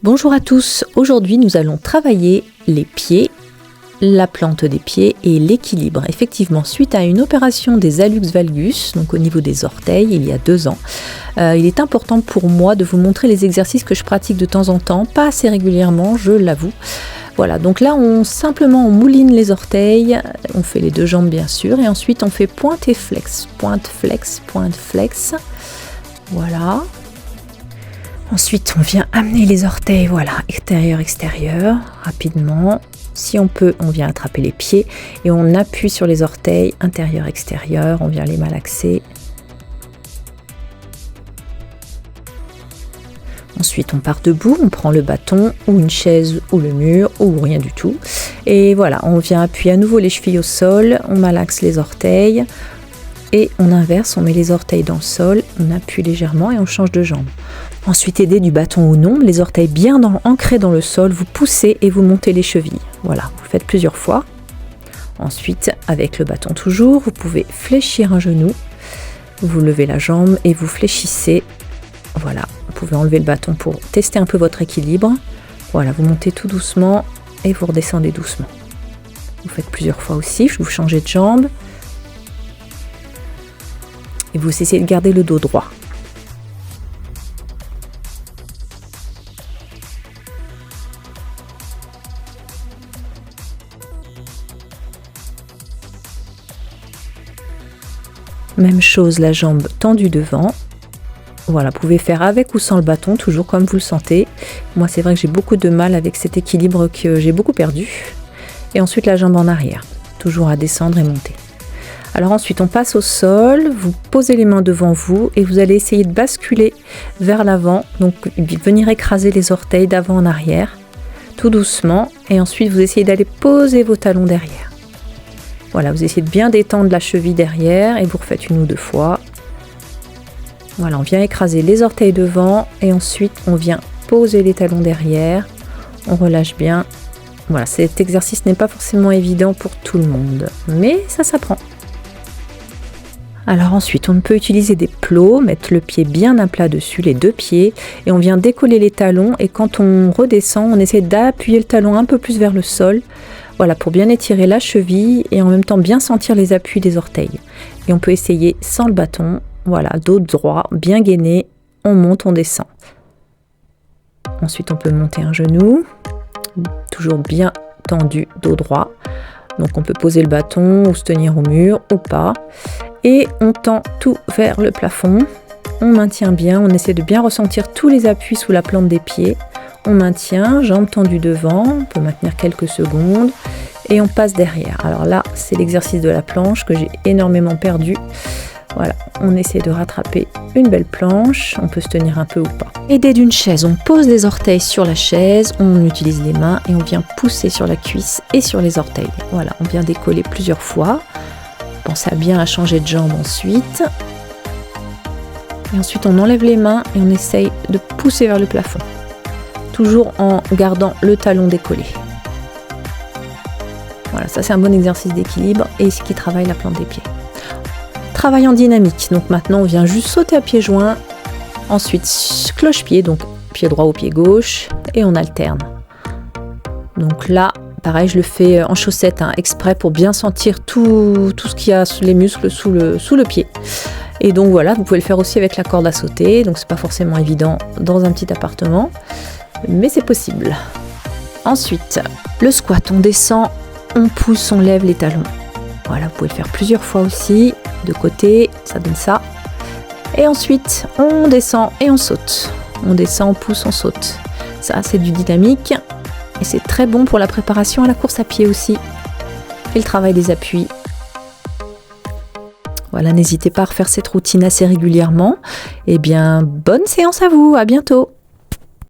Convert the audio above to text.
Bonjour à tous, aujourd'hui nous allons travailler les pieds, la plante des pieds et l'équilibre. Effectivement, suite à une opération des hallux valgus, donc au niveau des orteils, il y a 2 ans, il est important pour moi de vous montrer les exercices que je pratique de temps en temps, pas assez régulièrement, je l'avoue. Voilà, donc là on mouline les orteils, on fait les 2 jambes bien sûr, et ensuite on fait pointe et flex, pointe, flex, pointe, flex. Voilà. Ensuite, on vient amener les orteils, voilà, extérieur, extérieur, rapidement. Si on peut, on vient attraper les pieds et on appuie sur les orteils, intérieur, extérieur, on vient les malaxer. Ensuite, on part debout, on prend le bâton ou une chaise ou le mur ou rien du tout. Et voilà, on vient appuyer à nouveau les chevilles au sol, on malaxe les orteils et on inverse, on met les orteils dans le sol, on appuie légèrement et on change de jambe. Ensuite, aidé du bâton ou non, les orteils bien ancrés dans le sol, vous poussez et vous montez les chevilles. Voilà, vous le faites plusieurs fois. Ensuite, avec le bâton toujours, vous pouvez fléchir un genou. Vous levez la jambe et vous fléchissez. Voilà, vous pouvez enlever le bâton pour tester un peu votre équilibre. Voilà, vous montez tout doucement et vous redescendez doucement. Vous faites plusieurs fois aussi, vous changez de jambe. Et vous essayez de garder le dos droit. Même chose, la jambe tendue devant. Voilà, vous pouvez faire avec ou sans le bâton, toujours comme vous le sentez. Moi, c'est vrai que j'ai beaucoup de mal avec cet équilibre que j'ai beaucoup perdu. Et ensuite, la jambe en arrière, toujours à descendre et monter. Alors ensuite, on passe au sol, vous posez les mains devant vous et vous allez essayer de basculer vers l'avant. Donc, venir écraser les orteils d'avant en arrière, tout doucement. Et ensuite, vous essayez d'aller poser vos talons derrière. Voilà, vous essayez de bien détendre la cheville derrière et vous refaites 1 ou 2 fois. Voilà, on vient écraser les orteils devant et ensuite on vient poser les talons derrière. On relâche bien. Voilà, cet exercice n'est pas forcément évident pour tout le monde, mais ça s'apprend. Alors ensuite, on peut utiliser des plots, mettre le pied bien à plat dessus, les 2 pieds, et on vient décoller les talons et quand on redescend, on essaie d'appuyer le talon un peu plus vers le sol. Voilà, pour bien étirer la cheville et en même temps bien sentir les appuis des orteils. Et on peut essayer sans le bâton. Voilà, dos droit, bien gainé, on monte, on descend. Ensuite, on peut monter un genou, toujours bien tendu, dos droit. Donc on peut poser le bâton ou se tenir au mur ou pas. Et on tend tout vers le plafond. On maintient bien, on essaie de bien ressentir tous les appuis sous la plante des pieds. On maintient, jambes tendues devant, on peut maintenir quelques secondes et on passe derrière. Alors là, c'est l'exercice de la planche que j'ai énormément perdu. Voilà, on essaie de rattraper une belle planche, on peut se tenir un peu ou pas. Aidé d'une chaise, on pose les orteils sur la chaise, on utilise les mains et on vient pousser sur la cuisse et sur les orteils. Voilà, on vient décoller plusieurs fois. Pensez bien à changer de jambe ensuite. Et ensuite, on enlève les mains et on essaye de pousser vers le plafond. Toujours en gardant le talon décollé. Voilà, ça c'est un bon exercice d'équilibre et ce qui travaille la plante des pieds. Travail en dynamique, donc maintenant on vient juste sauter à pieds joints, ensuite cloche-pied, donc pied droit au pied gauche et on alterne. Donc là, pareil, je le fais en chaussettes, exprès pour bien sentir tout ce qu'il y a sous les muscles sous le pied. Et donc voilà, vous pouvez le faire aussi avec la corde à sauter, donc c'est pas forcément évident dans un petit appartement. Mais c'est possible. Ensuite, le squat, on descend, on pousse, on lève les talons. Voilà, vous pouvez le faire plusieurs fois aussi, de côté, ça donne ça. Et ensuite, on descend et on saute. On descend, on pousse, on saute. Ça, c'est du dynamique et c'est très bon pour la préparation à la course à pied aussi. Et le travail des appuis. Voilà, n'hésitez pas à refaire cette routine assez régulièrement. Eh bien, bonne séance à vous, à bientôt.